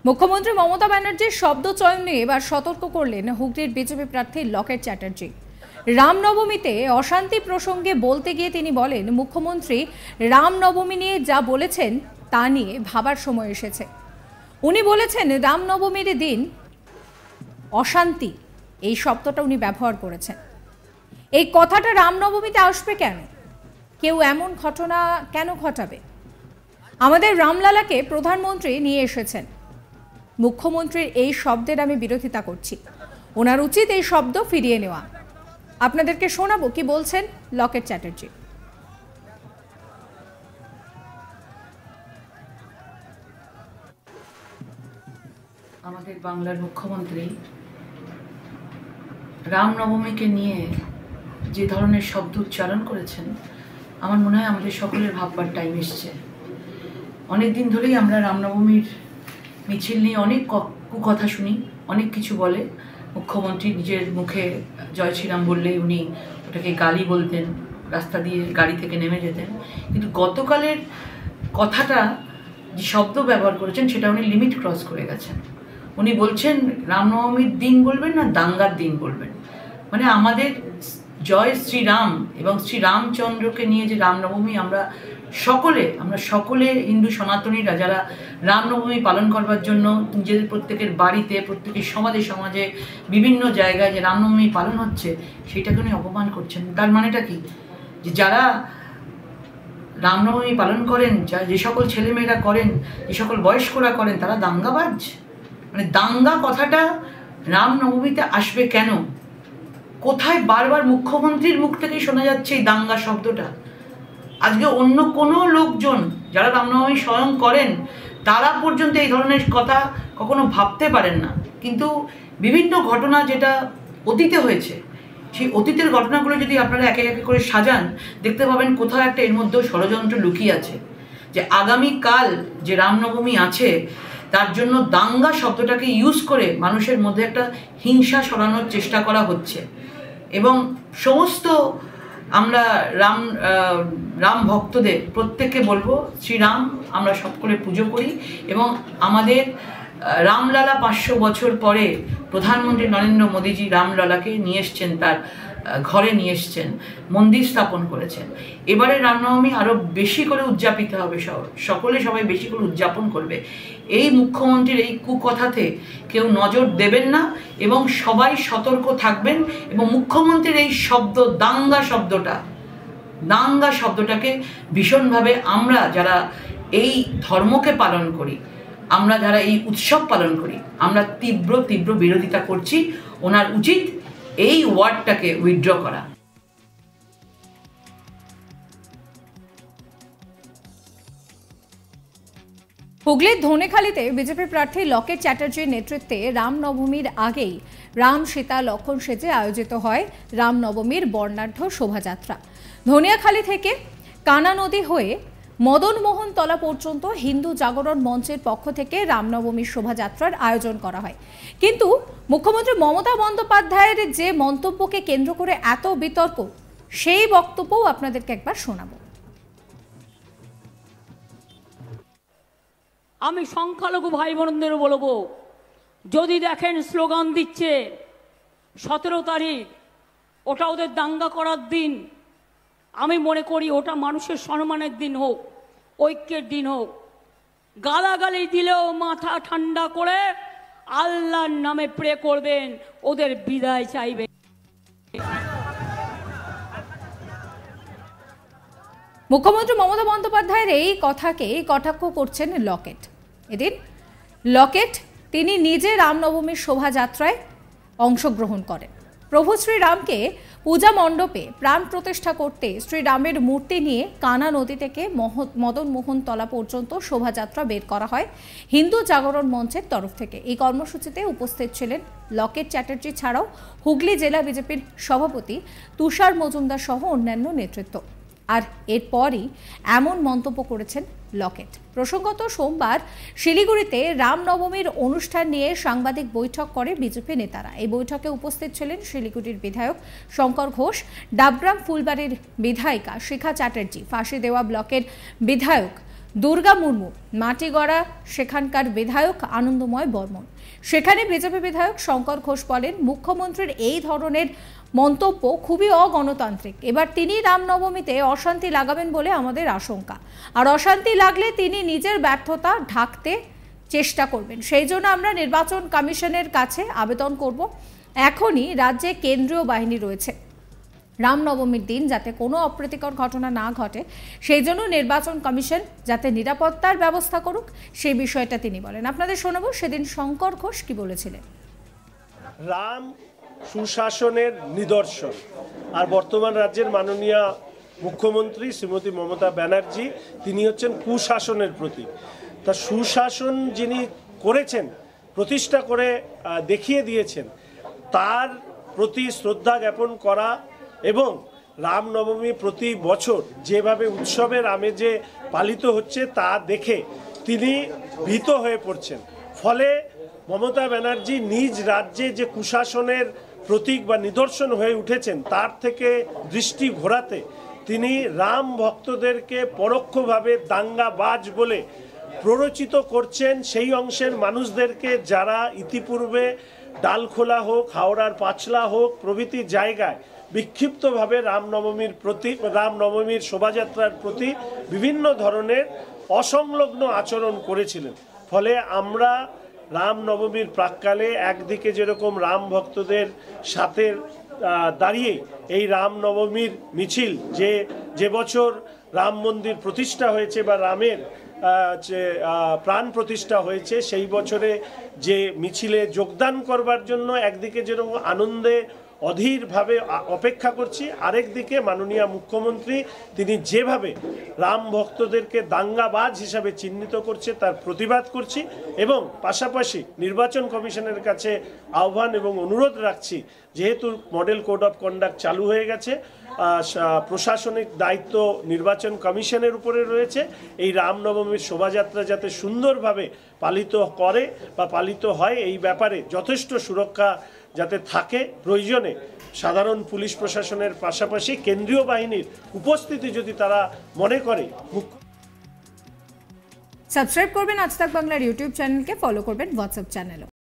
মুখ্যমন্ত্রী মমতা ব্যানার্জির শব্দ চয়ন নিয়ে এবার সতর্ক করলেন হুগলির বিজেপি প্রার্থী লকেট চ্যাটার্জি। রামনবমীতে অশান্তি প্রসঙ্গে বলতে গিয়ে তিনি বলেন, মুখ্যমন্ত্রী রামনবমী নিয়ে যা বলেছেন তা নিয়ে ভাবার সময় এসেছে। উনি বলেছেন রামনবমীর দিন অশান্তি, এই শব্দটা উনি ব্যবহার করেছেন। এই কথাটা রামনবমীতে আসবে কেন? কেউ এমন ঘটনা কেন ঘটাবে? আমাদের রামলালাকে প্রধানমন্ত্রী নিয়ে এসেছেন। মুখ্যমন্ত্রীর এই শব্দের আমি বিরোধিতা করছি। ওনার উচিত এই শব্দ ফিরিয়ে নেওয়া। আপনাদেরকে শোনাবো কি বলছেন লকেট চ্যাটার্জি। আমাদের বাংলার মুখ্যমন্ত্রী রামনবমীকে নিয়ে যে ধরনের শব্দ উচ্চারণ করেছেন, আমার মনে হয় আমাদের সকলের ভাববার টাইম এসছে। অনেক দিন ধরেই আমরা রামনবমীর মিছিল নিয়ে অনেক কুকথা শুনি, অনেক কিছু বলে। মুখ্যমন্ত্রী নিজের মুখে জয় শ্রীরাম বললেই উনি ওটাকে গালি বলতেন, রাস্তা দিয়ে গাড়ি থেকে নেমে যেতেন। কিন্তু গতকালের কথাটা যে শব্দ ব্যবহার করেছেন সেটা উনি লিমিট ক্রস করে গেছেন। উনি বলছেন রামনবমীর দিন বলবেন না দাঙ্গার দিন বলবেন। মানে আমাদের জয় শ্রীরাম এবং শ্রীরামচন্দ্রকে নিয়ে যে রামনবমী আমরা সকলে হিন্দু সনাতনীরা যারা রামনবমী পালন করবার জন্য নিজেদের প্রত্যেকের বাড়িতে, প্রত্যেকের সমাজে বিভিন্ন জায়গায় যে রামনবমী পালন হচ্ছে সেটাকে উনি অপমান করছেন। তার মানেটা কি? যে যারা রামনবমী পালন করেন, যে সকল ছেলেমেয়েরা করেন, যে সকল বয়স্করা করেন, তারা দাঙ্গাবাজ। মানে দাঙ্গা কথাটা রামনবমীতে আসবে কেন? কোথায় বারবার মুখ্যমন্ত্রীর মুখ থেকেই শোনা যাচ্ছে এই দাঙ্গা শব্দটা। আজকে অন্য কোনো লোকজন যারা রামনবমী স্বয়ং করেন তারা পর্যন্ত এই ধরনের কথা কখনো ভাবতে পারেন না। কিন্তু বিভিন্ন ঘটনা যেটা অতীতে হয়েছে, সেই অতীতের ঘটনাগুলো যদি আপনারা একে একে করে সাজান, দেখতে পাবেন কোথাও একটা এর মধ্যেও ষড়যন্ত্র লুকিয়ে আছে। যে আগামীকাল যে রামনবমী আছে তার জন্য দাঙ্গা শব্দটাকে ইউজ করে মানুষের মধ্যে একটা হিংসা সরানোর চেষ্টা করা হচ্ছে। এবং সমস্ত আমরা রাম ভক্তদের প্রত্যেককে বলবো, শ্রীরাম আমরা সকলে পুজো করি এবং আমাদের রামলালা 500 বছর পরে প্রধানমন্ত্রী নরেন্দ্র মোদীজি রামলালাকে নিয়ে এসছেন, তার ঘরে নিয়ে এসছেন, মন্দির স্থাপন করেছেন। এবারে রামনবমী আরও বেশি করে উদযাপিত হবে, সবাই বেশি করে উদযাপন করবে। এই মুখ্যমন্ত্রীর এই কুকথাতে কেউ নজর দেবেন না এবং সবাই সতর্ক থাকবেন। এবং মুখ্যমন্ত্রীর এই শব্দ দাঙ্গা শব্দটাকে ভীষণভাবে আমরা যারা এই ধর্মকে পালন করি, আমরা যারা এই উৎসব পালন করি, আমরা তীব্র বিরোধিতা করছি। ওনার উচিত এই ওয়ার্ডটাকে উইথড্র করা। হুগলির ধনেখালিতে বিজেপি প্রার্থী লকেট চ্যাটার্জির নেতৃত্বে রামনবমীর আগেই রাম সীতা লক্ষণ সেজে আয়োজিত হয় রামনবমীর বর্ণাঢ্য শোভাযাত্রা। ধনিয়াখালী থেকে কানা নদী হয়ে মদনমোহন তলা পর্যন্ত হিন্দু জাগরণ মঞ্চের পক্ষ থেকে রামনবমীর শোভাযাত্রার আয়োজন করা হয়। কিন্তু মুখ্যমন্ত্রী মমতা বন্দ্যোপাধ্যায়ের যে মন্তব্যকে কেন্দ্র করে এত বিতর্ক, সেই বক্তব্যও আপনাদেরকে একবার শোনাবো। আমি সংখ্যালঘু ভাই বোনদের বলবো, যদি দেখেন স্লোগান দিচ্ছে 17 তারিখ, ওটা ওদের দাঙ্গা করার দিন, আমি মনে করি ওটা মানুষের সম্মানের দিন হোক, ঐক্যের দিন হোক। গালাগালি দিলেও মাথা ঠান্ডা করে আল্লাহর নামে প্রে করবেন, ওদের বিদায় চাইবে। মুখ্যমন্ত্রী মমতা বন্দ্যোপাধ্যায়ের এই কথাকে কটাক্ষ করছেন লকেট। এদিন লকেট তিনি নিজে রামনবমীর শোভাযাত্রায় অংশগ্রহণ করেন। প্রভু শ্রীরামকে পূজা মণ্ডপে প্রাণ প্রতিষ্ঠা করতে শ্রীরামের মূর্তি নিয়ে কানা নদী থেকে মদন মোহন তলা পর্যন্ত শোভাযাত্রা বের করা হয় হিন্দু জাগরণ মঞ্চের তরফ থেকে। এই কর্মসূচিতে উপস্থিত ছিলেন লকেট চ্যাটার্জি ছাড়াও হুগলি জেলা বিজেপির সভাপতি তুষার মজুমদার সহ অন্যান্য নেতৃত্ব। আর এরপরই এমন মন্তব্য করেছেন লকেট। প্রসঙ্গত সোমবার শিলিগুড়িতে রামনবমীর অনুষ্ঠান নিয়ে সাংবাদিক বৈঠক করে বিজেপি নেতারা। এই বৈঠকে উপস্থিত ছিলেন শিলিগুড়ির বিধায়ক শঙ্কর ঘোষ, ডাবগ্রাম ফুলবাড়ির বিধায়িকা শিখা চ্যাটার্জি, ফাঁসি দেওয়া ব্লকের বিধায়ক দুর্গা মুর্মু, মাটিগড়া সেখানকার বিধায়ক আনন্দময় বর্মন। সেখানে বিজেপি বিধায়ক শঙ্কর ঘোষ বলেন, মুখ্যমন্ত্রীর এই ধরনের মন্তব্য খুবই অগণতান্ত্রিক। এবার তিনি রামনবমীতে অশান্তি লাগাবেন বলে আমাদের আশঙ্কা, আর অশান্তি লাগলে তিনি নিজের ব্যর্থতা ঢাকতে চেষ্টা করবেন। সেই জন্য আমরা নির্বাচন কমিশনের কাছে আবেদন করব। এখনই রাজ্যে কেন্দ্রীয় বাহিনী রয়েছে, রামনবমীর দিন যাতে কোনো অপ্রীতিকর ঘটনা না ঘটে সেই জন্য নির্বাচন কমিশন যাতে নিরাপত্তার ব্যবস্থা করুক, সেই বিষয়টা তিনি বলেন। আপনাদের শোনাবো সেদিন শঙ্কর ঘোষ কি বলেছিলেন। রাম সুশাসনের নিদর্শন, আর বর্তমান রাজ্যের মাননীয় মুখ্যমন্ত্রী শ্রীমতী মমতা ব্যানার্জি তিনি হচ্ছেন কুশাসনের প্রতীক। তা সুশাসন যিনি করেছেন, প্রতিষ্ঠা করে দেখিয়ে দিয়েছেন, তার প্রতি শ্রদ্ধা জ্ঞাপন করা এবং রামনবমী প্রতি বছর যেভাবে উৎসবের আমেজে পালিত হচ্ছে তা দেখে তিনি ভীত হয়ে পড়ছেন। ফলে মমতা ব্যানার্জি নিজ রাজ্যে যে কুশাসনের প্রতীক বা নিদর্শন হয়ে উঠেছেন তার থেকে দৃষ্টি ঘোরাতে তিনি রাম ভক্তদেরকে পরোক্ষভাবে দাঙ্গাবাজ বলে প্ররোচিত করছেন সেই অংশের মানুষদেরকে যারা ইতিপূর্বে ডালখোলা হোক, হাওড়ার পাঁচলা হোক প্রভৃতি জায়গায় বিক্ষিপ্তভাবে রামনবমীর শোভাযাত্রার প্রতি বিভিন্ন ধরনের অসংলগ্ন আচরণ করেছিলেন। ফলে আমরা রামনবমীর প্রাক্কালে একদিকে যেরকম রাম ভক্তদের সাথে দাঁড়িয়ে এই রামনবমীর মিছিল, যে বছর রাম মন্দির প্রতিষ্ঠা হয়েছে বা রামের প্রাণ প্রতিষ্ঠা হয়েছে সেই বছরে যে মিছিলে যোগদান করবার জন্য একদিকে যেরকম আনন্দে অধীরভাবে অপেক্ষা করছি, আরেকদিকে মাননীয় মুখ্যমন্ত্রী তিনি যেভাবে রাম ভক্তদেরকে দাঙ্গাবাজ হিসাবে চিহ্নিত করছে তার প্রতিবাদ করছি এবং পাশাপাশি নির্বাচন কমিশনের কাছে আহ্বান এবং অনুরোধ রাখছি, যেহেতু মডেল কোড অফ কন্ডাক্ট চালু হয়ে গেছে, প্রশাসনিক দায়িত্ব নির্বাচন কমিশনের উপরে রয়েছে, এই রামনবমীর শোভাযাত্রা যাতে সুন্দরভাবে পালিত করে বা পালিত হয় এই ব্যাপারে যথেষ্ট সুরক্ষা যাতে থাকে, প্রয়োজনে সাধারণ পুলিশ প্রশাসনের পাশাপাশি কেন্দ্রীয় বাহিনীর উপস্থিতি যদি তারা মনে করে। সাবস্ক্রাইব করবেন আজ তাক বাংলার ইউটিউব চ্যানেলকে, ফলো করবেন হোয়াটসঅ্যাপ চ্যানেলও।